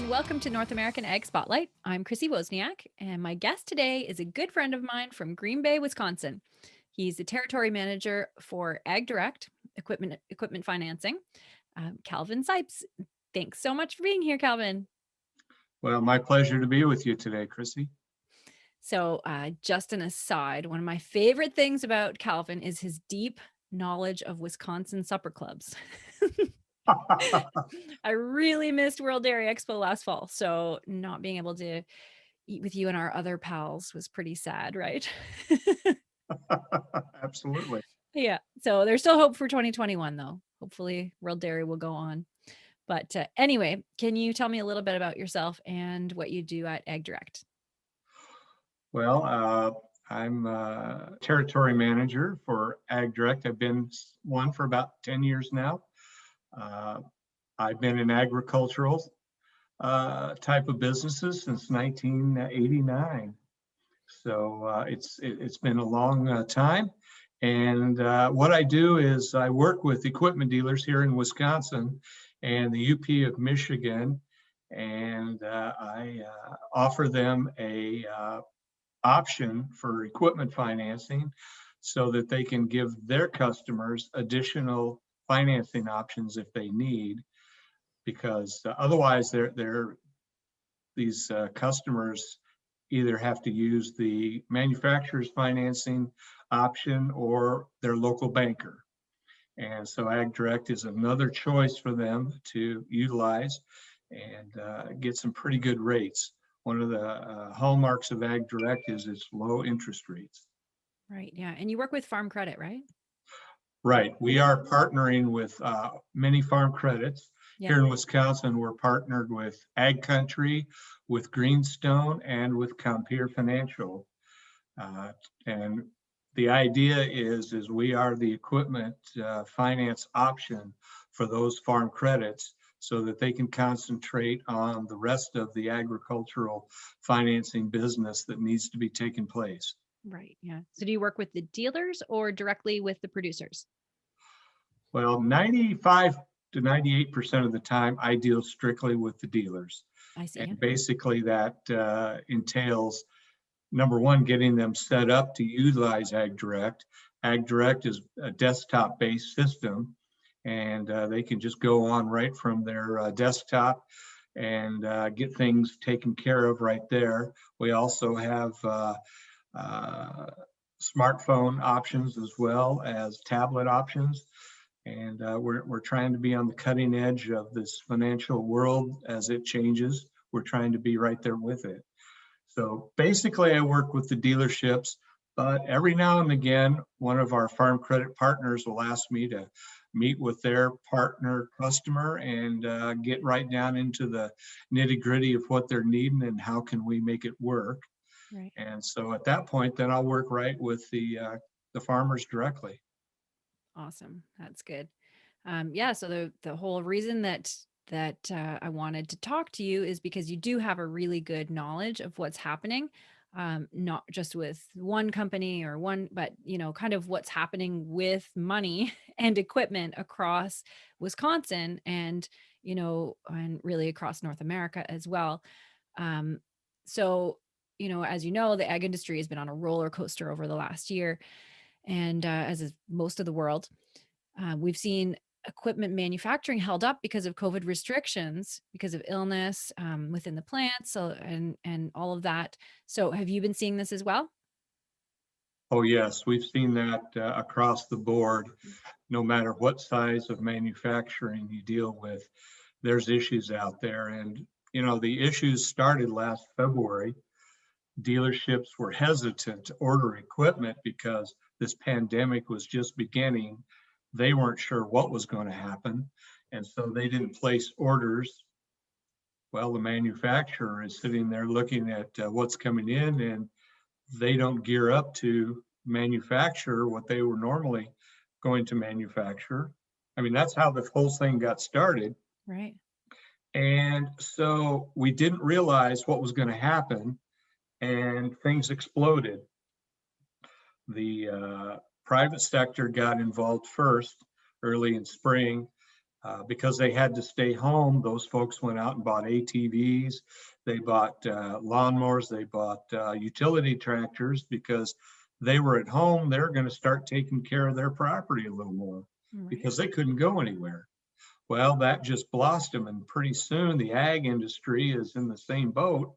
welcome to North American Ag Spotlight. I'm Chrissy Wozniak, and my guest today is a good friend of mine from Green Bay, Wisconsin. He's the territory manager for Ag Direct equipment financing, Calvin Sipes. Thanks so much for being here, Calvin. Well, my pleasure to be with you today, Chrissy. So, just an aside, one of my favorite things about Calvin is his deep knowledge of Wisconsin supper clubs. I really missed World Dairy Expo last fall, so not being able to eat with you and our other pals was pretty sad, right? Absolutely. Yeah. So there's still hope for 2021, though. Hopefully, World Dairy will go on. But anyway, can you tell me a little bit about yourself and what you do at Ag Direct? Well, I'm a territory manager for Ag Direct. I've been one for about 10 years now. Uh, I've been in agricultural type of businesses since 1989. So it's been a long time. And what I do is I work with equipment dealers here in Wisconsin and the UP of Michigan, and I offer them a option for equipment financing so that they can give their customers additional financing options if they need, because otherwise these customers either have to use the manufacturer's financing option or their local banker. And so Ag Direct is another choice for them to utilize and get some pretty good rates. One of the hallmarks of Ag Direct is its low interest rates. Right. Yeah. And you work with Farm Credit, right? Right. We are partnering with many farm credits. Yeah. Here in Wisconsin, we're partnered with Ag Country, with Greenstone, and with Compeer Financial. And the idea is we are the equipment finance option for those farm credits so that they can concentrate on the rest of the agricultural financing business that needs to be taking place. Right. Yeah. So do you work with the dealers or directly with the producers? Well, 95 to 98% of the time, I deal strictly with the dealers. I see. Yeah. And basically that entails, number one, getting them set up to utilize Ag Direct. Ag Direct is a desktop-based system, and they can just go on right from their desktop and get things taken care of right there. We also have smartphone options as well as tablet options. And we're trying to be on the cutting edge of this financial world as it changes. We're trying to be right there with it. So basically, I work with the dealerships, but every now and again, one of our farm credit partners will ask me to meet with their partner customer and get right down into the nitty gritty of what they're needing and how can we make it work. Right. And so at that point, then I'll work right with the farmers directly. Awesome. That's good. Yeah. So the whole reason that I wanted to talk to you is because you do have a really good knowledge of what's happening, not just with one company or one, but kind of what's happening with money and equipment across Wisconsin and and really across North America as well. Um, so as you know, the ag industry has been on a roller coaster over the last year, and as is most of the world. We've seen equipment manufacturing held up because of COVID restrictions, because of illness within the plants, so and all of that. So, have you been seeing this as well? Oh, yes, we've seen that across the board. No matter what size of manufacturing you deal with, there's issues out there. And, the issues started last February. Dealerships were hesitant to order equipment because this pandemic was just beginning. They weren't sure what was going to happen. And so they didn't place orders. Well, the manufacturer is sitting there looking at what's coming in, and they don't gear up to manufacture what they were normally going to manufacture. I mean, that's how the whole thing got started. Right. And so we didn't realize what was going to happen, and things exploded. The private sector got involved first early in spring. Because they had to stay home, those folks went out and bought ATVs, they bought lawnmowers, they bought utility tractors because they were at home. They're going to start taking care of their property a little more Right. because they couldn't go anywhere. Well, that just blossomed, and pretty soon the ag industry is in the same boat.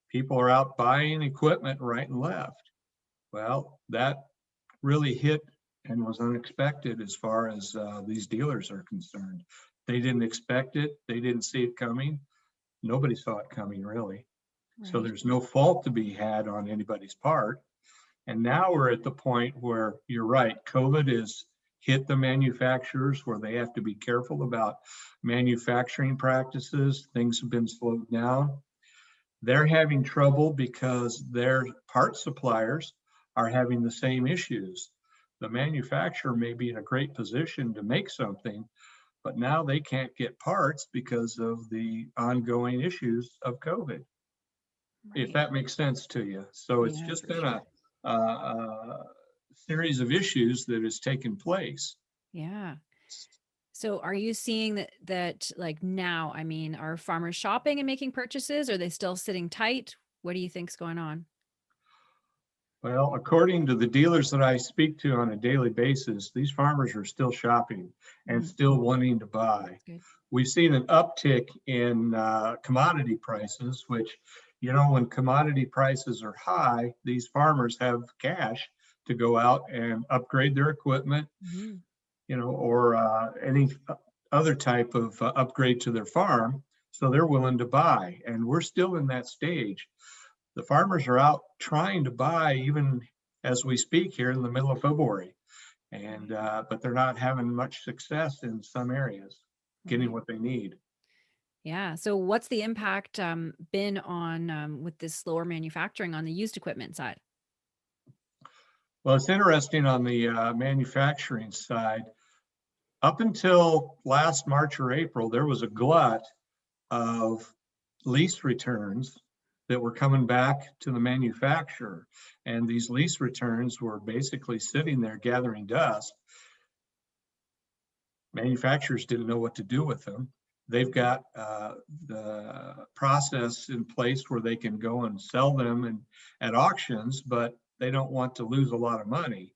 People are out buying equipment right and left. Well, that really hit and was unexpected as far as these dealers are concerned. They didn't expect it. They didn't see it coming. Nobody saw it coming, really. So Right. there's no fault to be had on anybody's part. And now we're at the point where you're right. COVID has hit the manufacturers where they have to be careful about manufacturing practices. Things have been slowed down. They're having trouble because their part suppliers are having the same issues. The manufacturer may be in a great position to make something, but now they can't get parts because of the ongoing issues of COVID, if Right. that makes sense to you. So it's Yeah, just for been sure. a series of issues that has taken place. Yeah. So are you seeing that like now, I mean, are farmers shopping and making purchases? Are they still sitting tight? What do you think's going on? Well, according to the dealers that I speak to on a daily basis, these farmers are still shopping and Mm, still wanting to buy. that's good. We've seen an uptick in commodity prices, which, when commodity prices are high, these farmers have cash to go out and upgrade their equipment, Mhm. or any other type of upgrade to their farm. So they're willing to buy. And we're still in that stage. The farmers are out trying to buy even as we speak here in the middle of February. And Right. but they're not having much success in some areas getting Right. what they need. Yeah. So what's the impact been on with this slower manufacturing on the used equipment side? Well, it's interesting on the manufacturing side. Up until last March or April, there was a glut of lease returns that were coming back to the manufacturer. And these lease returns were basically sitting there gathering dust. Manufacturers didn't know what to do with them. They've got the process in place where they can go and sell them at auctions, but they don't want to lose a lot of money.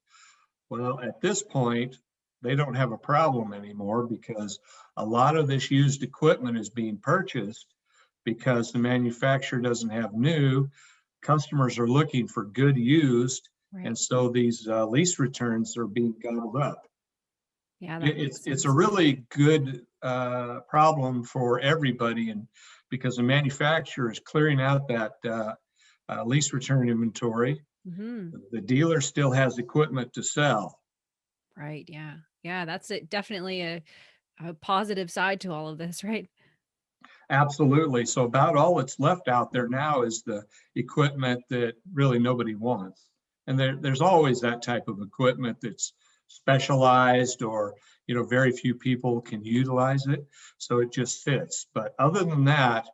Well, at this point, they don't have a problem anymore because a lot of this used equipment is being purchased because the manufacturer doesn't have new. Customers are looking for good used, Right. and so these lease returns are being gobbled up. Yeah, that It's makes it's a sense. really good problem for everybody, and because the manufacturer is clearing out that lease return inventory, Hmm. the dealer still has equipment to sell. Right. Yeah. Yeah. That's it. Definitely a positive side to all of this, right? Absolutely. So about all that's left out there now is the equipment that really nobody wants. And there's always that type of equipment that's specialized or, very few people can utilize it. So it just sits. But other than that,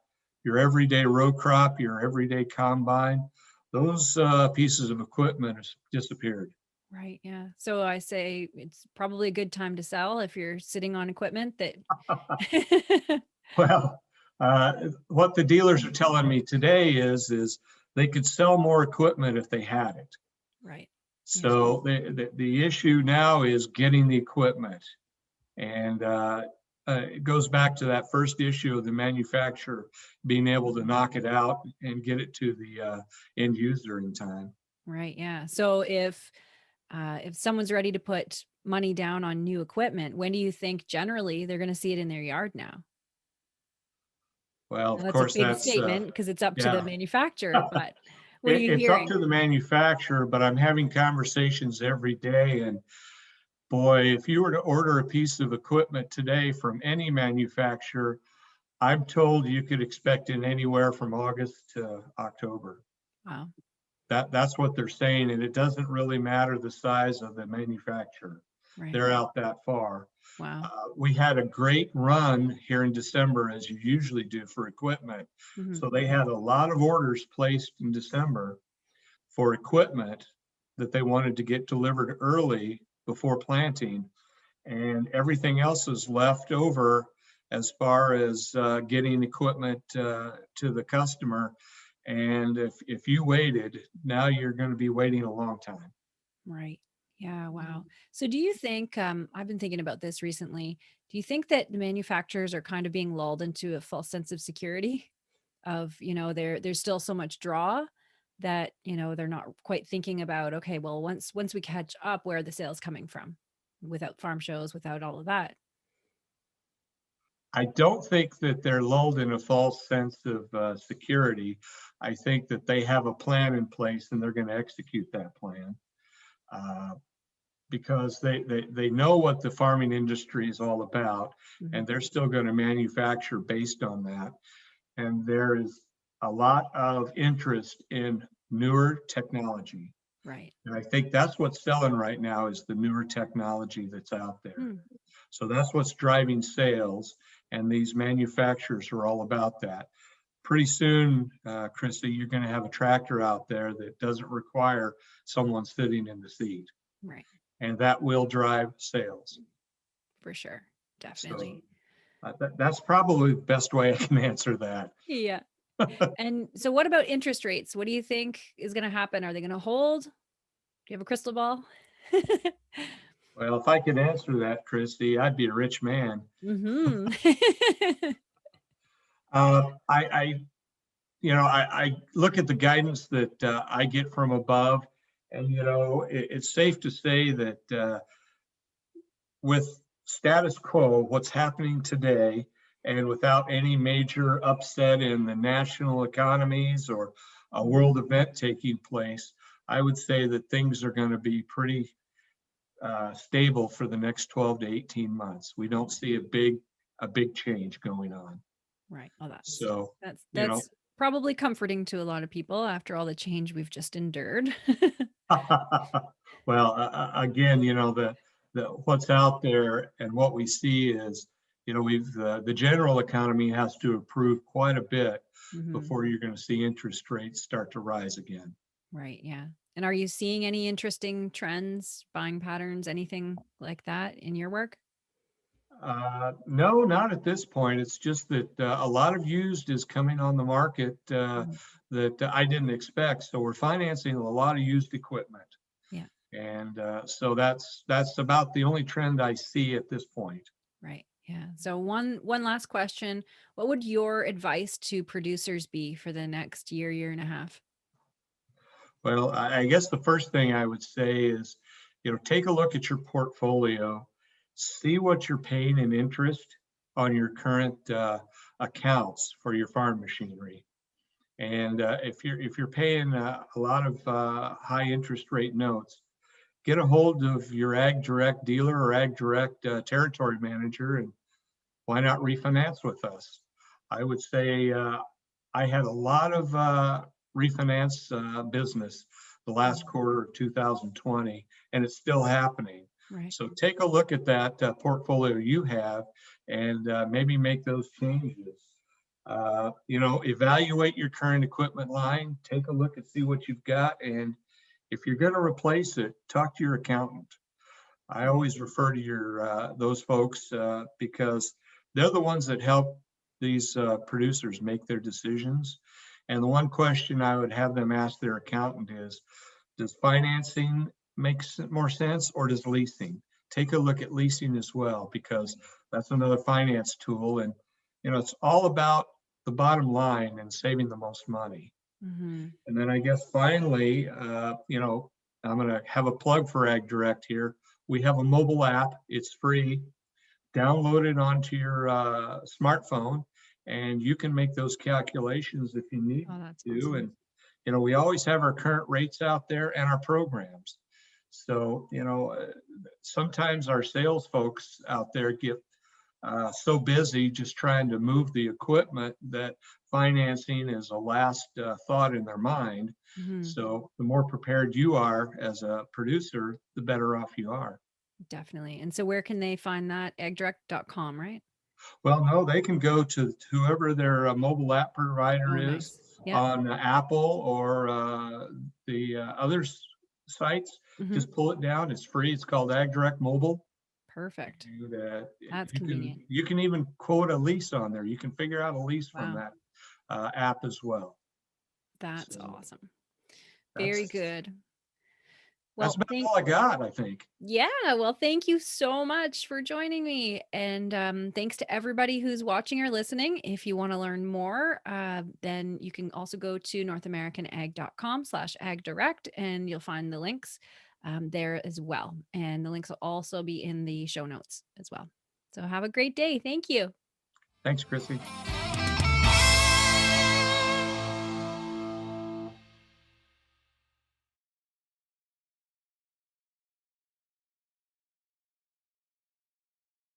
your everyday row crop, your everyday combine, those pieces of equipment have disappeared. Right. Yeah. So I say it's probably a good time to sell if you're sitting on equipment that. Well, what the dealers are telling me today is they could sell more equipment if they had it. Right. Yeah. So the issue now is getting the equipment. And it goes back to that first issue of the manufacturer being able to knock it out and get it to the end user in time. Right. Yeah. So if someone's ready to put money down on new equipment, when do you think generally they're going to see it in their yard now? Well, Now of that's a course, big that's statement because it's up to the yeah. manufacturer, but what are you It's up hearing? to the manufacturer, but I'm having conversations every day. And boy, if you were to order a piece of equipment today from any manufacturer, I'm told you could expect it anywhere from August to October. Wow. That's what they're saying, and it doesn't really matter the size of the manufacturer. Right. They're out that far. Wow. We had a great run here in December, as you usually do for equipment. Hmm. So they had a lot of orders placed in December for equipment that they wanted to get delivered early before planting. and everything else is left over as far as getting equipment to the customer. And if you waited, now you're going to be waiting a long time. Right. Yeah. Wow. So do you think, I've been thinking about this recently. Do you think that the manufacturers are kind of being lulled into a false sense of security of, there's still so much draw that, they're not quite thinking about, okay, well, once we catch up, where are the sales coming from without farm shows, without all of that? I don't think that they're lulled in a false sense of security. I think that they have a plan in place and they're going to execute that plan. Uh, because they know what the farming industry is all about, Mhm. and they're still going to manufacture based on that. And there is a lot of interest in newer technology. Right. And I think that's what's selling right now is the newer technology that's out there. Hmm. So that's what's driving sales. And these manufacturers are all about that. Pretty soon, Chrissy, you're going to have a tractor out there that doesn't require someone sitting in the seat, Right. and that will drive sales. For sure. So Definitely. that's probably the best way I can answer that. Yeah. And so what about interest rates? What do you think is going to happen? Are they going to hold? Do you have a crystal ball? Well, if I could answer that, Christy, I'd be a rich man. Mhm. I I look at the guidance that I get from above, and it's safe to say that with status quo, what's happening today, and without any major upset in the national economies or a world event taking place, I would say that things are going to be pretty stable for the next 12 to 18 months. We don't see a big change going on. Right. Oh, that's So, that's you know, that's probably comforting to a lot of people after all the change we've just endured. well, again, the what's out there and what we see is, we've the general economy has to improve quite a bit Mhm. before you're going to see interest rates start to rise again. Right, yeah. And are you seeing any interesting trends, buying patterns, anything like that in your work? No, not at this point. It's just that a lot of used is coming on the market Mhm. that I didn't expect. So we're financing a lot of used equipment, Yeah, and so that's about the only trend I see at this point. right. Yeah. So one last question. What would your advice to producers be for the next year, year and a half? Well, I guess the first thing I would say is, take a look at your portfolio, see what you're paying in interest on your current accounts for your farm machinery. And if you're paying a lot of high interest rate notes, get a hold of your Ag Direct dealer or Ag Direct territory manager, and why not refinance with us? I would say I had a lot of refinance business the last Mhm. quarter of 2020, and it's still happening. Right. So take a look at that portfolio you have and maybe make those changes. Evaluate your current equipment line, take a look and see what you've got. And if you're going to replace it, talk to your accountant. I Right. always refer to those folks because they're the ones that help these producers make their decisions. And the one question I would have them ask their accountant is, does financing make more sense, or does leasing? Take a look at leasing as well, because that's another finance tool. And, it's all about the bottom line and saving the most money. Mhm. And then I guess finally, I'm going to have a plug for Ag Direct here. We have a mobile app. It's free. Download it onto your smartphone, and you can make those calculations if you need Oh, that's to. awesome. And we always have our current rates out there and our programs. So sometimes our sales folks out there get so busy just trying to move the equipment that financing is a last thought in their mind. Mhm. So the more prepared you are as a producer, the better off you are. Definitely. And so where can they find that? Agdirect.com, right? Well, no, they can go to whoever their mobile app provider Oh, is nice. Yep. on Apple or the other sites. Mhm. Just pull it down. It's free. It's called AgDirect Mobile. Perfect. That That's you can convenient. you can even quote a lease on there. You can figure out a lease from Wow. that app as well. That's So awesome. Very that's good. that's Well, about all I got, I think. yeah, well, thank you so much for joining me. And thanks to everybody who's watching or listening. If you want to learn more, then you can also go to northamericanag.com/agdirect and you'll find the links there as well. And the links will also be in the show notes as well. So have a great day. Thank you. Thanks, Chrissy.